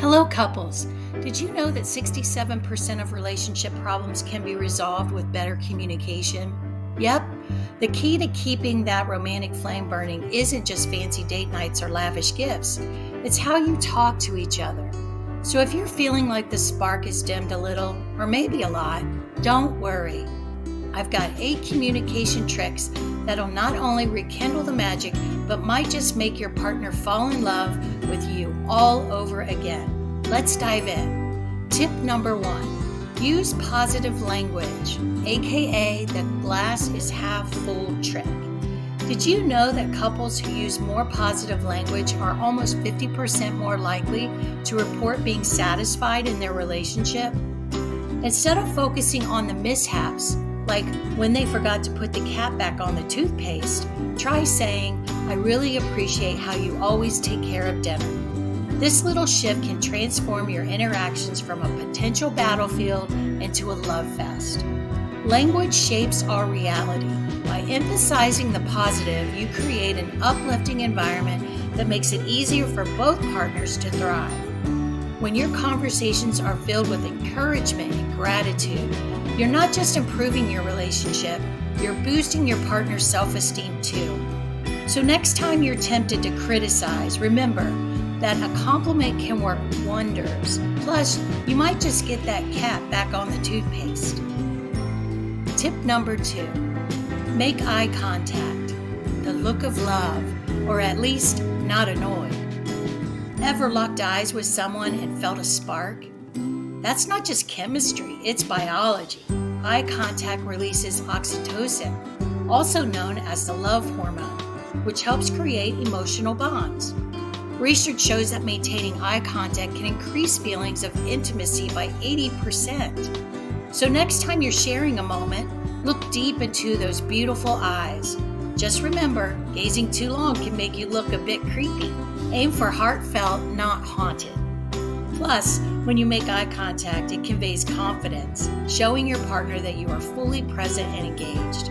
Hello, couples. Did you know that 67% of relationship problems can be resolved with better communication? Yep, the key to keeping that romantic flame burning isn't just fancy date nights or lavish gifts. It's how you talk to each other. So if you're feeling like the spark is dimmed a little, or maybe a lot, don't worry. I've got 8 communication tricks that'll not only rekindle the magic, but might just make your partner fall in love with you all over again. Let's dive in. Tip number 1, use positive language, aka the glass is half full trick. Did you know that couples who use more positive language are almost 50% more likely to report being satisfied in their relationship? Instead of focusing on the mishaps, like when they forgot to put the cap back on the toothpaste, try saying, "I really appreciate how you always take care of dinner." This little shift can transform your interactions from a potential battlefield into a love fest. Language shapes our reality. By emphasizing the positive, you create an uplifting environment that makes it easier for both partners to thrive. When your conversations are filled with encouragement and gratitude, you're not just improving your relationship, you're boosting your partner's self-esteem too. So next time you're tempted to criticize, remember that a compliment can work wonders. Plus, you might just get that cap back on the toothpaste. Tip number 2, make eye contact, the look of love, or at least not annoyed. Ever locked eyes with someone and felt a spark? That's not just chemistry, it's biology. Eye contact releases oxytocin, also known as the love hormone, which helps create emotional bonds. Research shows that maintaining eye contact can increase feelings of intimacy by 80%. So next time you're sharing a moment, look deep into those beautiful eyes. Just remember, gazing too long can make you look a bit creepy. Aim for heartfelt, not haunted. Plus, when you make eye contact, it conveys confidence, showing your partner that you are fully present and engaged.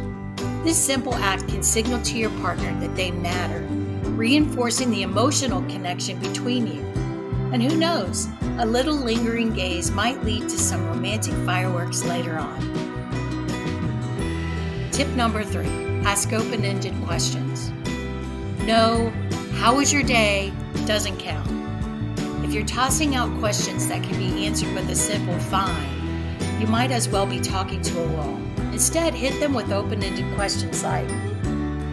This simple act can signal to your partner that they matter, reinforcing the emotional connection between you. And who knows, a little lingering gaze might lead to some romantic fireworks later on. Tip number 3, ask open-ended questions. No, how was your day doesn't count. If you're tossing out questions that can be answered with a simple fine, you might as well be talking to a wall. Instead, hit them with open-ended questions like,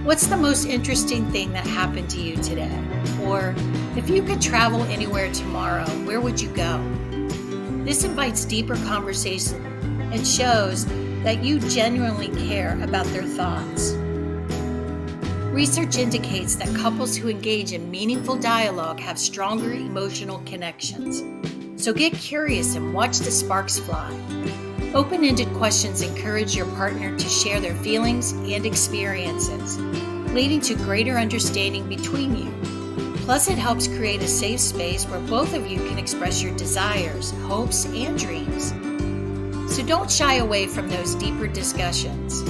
what's the most interesting thing that happened to you today? Or, if you could travel anywhere tomorrow, where would you go? This invites deeper conversation and shows that you genuinely care about their thoughts. Research indicates that couples who engage in meaningful dialogue have stronger emotional connections. So get curious and watch the sparks fly. Open-ended questions encourage your partner to share their feelings and experiences, leading to greater understanding between you. Plus, it helps create a safe space where both of you can express your desires, hopes, and dreams. So don't shy away from those deeper discussions.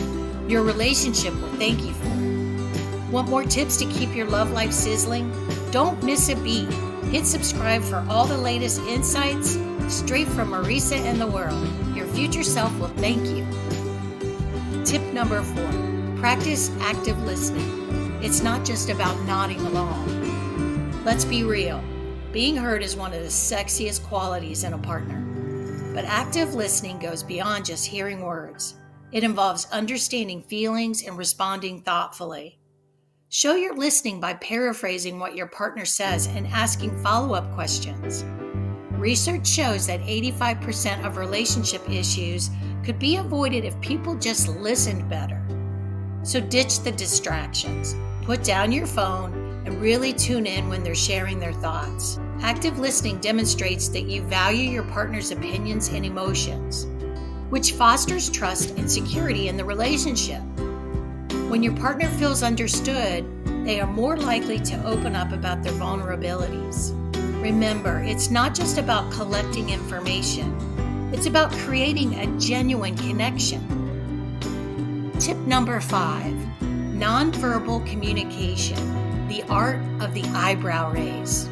Your relationship will thank you for it. Want more tips to keep your love life sizzling? Don't miss a beat. Hit subscribe for all the latest insights straight from Marisa and the world. Your future self will thank you. Tip number 4, practice active listening. It's not just about nodding along. Let's be real. Being heard is one of the sexiest qualities in a partner. But active listening goes beyond just hearing words. It involves understanding feelings and responding thoughtfully. Show your listening by paraphrasing what your partner says and asking follow-up questions. Research shows that 85% of relationship issues could be avoided if people just listened better. So ditch the distractions. Put down your phone and really tune in when they're sharing their thoughts. Active listening demonstrates that you value your partner's opinions and emotions, which fosters trust and security in the relationship. When your partner feels understood, they are more likely to open up about their vulnerabilities. Remember, it's not just about collecting information. It's about creating a genuine connection. Tip number 5, nonverbal communication, the art of the eyebrow raise.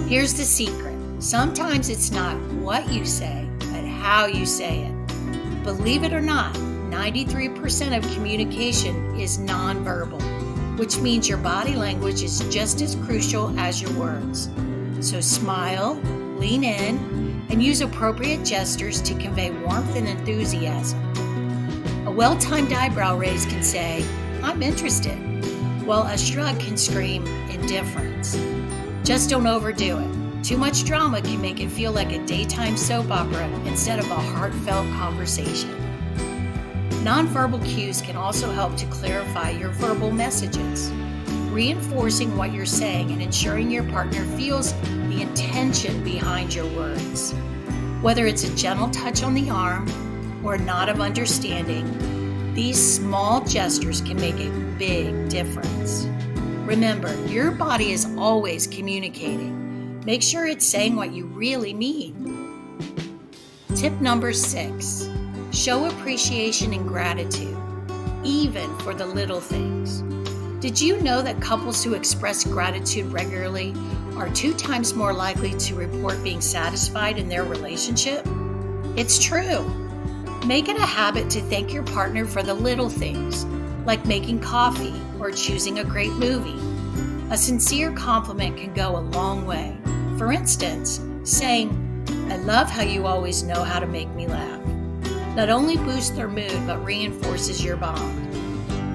Here's the secret. Sometimes it's not what you say, but how you say it. Believe it or not, 93% of communication is nonverbal, which means your body language is just as crucial as your words. So smile, lean in, and use appropriate gestures to convey warmth and enthusiasm. A well-timed eyebrow raise can say, "I'm interested," while a shrug can scream indifference. Just don't overdo it. Too much drama can make it feel like a daytime soap opera instead of a heartfelt conversation. Nonverbal cues can also help to clarify your verbal messages, reinforcing what you're saying and ensuring your partner feels the intention behind your words. Whether it's a gentle touch on the arm or a nod of understanding, these small gestures can make a big difference. Remember, your body is always communicating. Make sure it's saying what you really mean. Tip number 6, show appreciation and gratitude, even for the little things. Did you know that couples who express gratitude regularly are 2 times more likely to report being satisfied in their relationship? It's true. Make it a habit to thank your partner for the little things, like making coffee or choosing a great movie. A sincere compliment can go a long way. For instance, saying, "I love how you always know how to make me laugh," not only boosts their mood but reinforces your bond.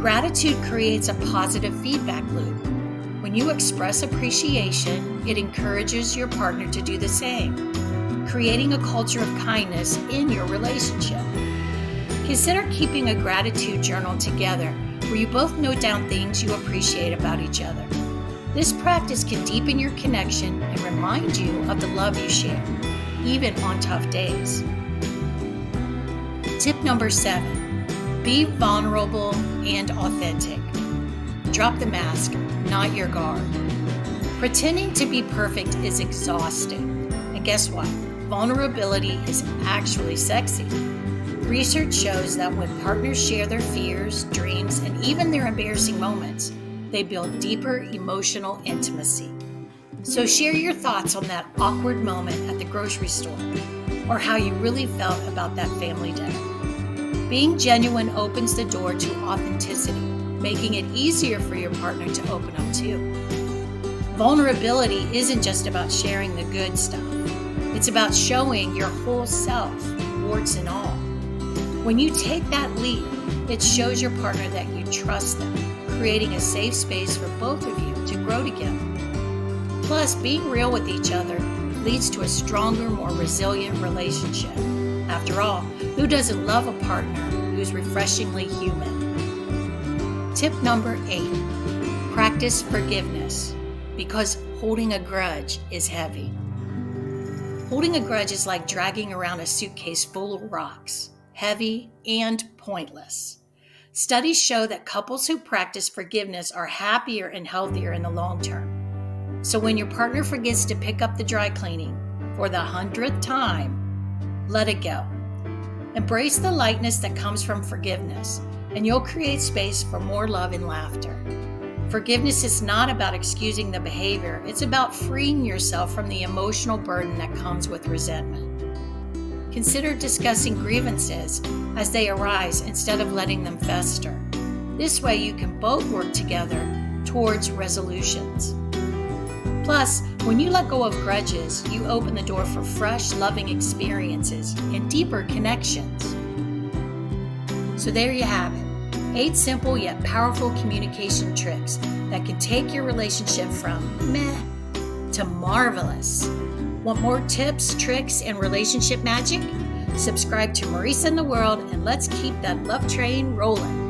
Gratitude creates a positive feedback loop. When you express appreciation, it encourages your partner to do the same, creating a culture of kindness in your relationship. Consider keeping a gratitude journal together where you both note down things you appreciate about each other. This practice can deepen your connection and remind you of the love you share, even on tough days. Tip number 7, be vulnerable and authentic. Drop the mask, not your guard. Pretending to be perfect is exhausting. And guess what? Vulnerability is actually sexy. Research shows that when partners share their fears, dreams, and even their embarrassing moments, they build deeper emotional intimacy. So share your thoughts on that awkward moment at the grocery store, or how you really felt about that family dinner. Being genuine opens the door to authenticity, making it easier for your partner to open up too. Vulnerability isn't just about sharing the good stuff. It's about showing your whole self, warts and all. When you take that leap, it shows your partner that you trust them, creating a safe space for both of you to grow together. Plus, being real with each other leads to a stronger, more resilient relationship. After all, who doesn't love a partner who's refreshingly human? Tip number 8, practice forgiveness, because holding a grudge is heavy. Holding a grudge is like dragging around a suitcase full of rocks, heavy and pointless. Studies show that couples who practice forgiveness are happier and healthier in the long term. So when your partner forgets to pick up the dry cleaning for the 100th time, let it go. Embrace the lightness that comes from forgiveness, and you'll create space for more love and laughter. Forgiveness is not about excusing the behavior, it's about freeing yourself from the emotional burden that comes with resentment. Consider discussing grievances as they arise instead of letting them fester. This way you can both work together towards resolutions. Plus, when you let go of grudges, you open the door for fresh, loving experiences and deeper connections. So there you have it. 8 simple yet powerful communication tricks that can take your relationship from meh to marvelous. Want more tips, tricks, and relationship magic? Subscribe to Marisa in the World and let's keep that love train rolling.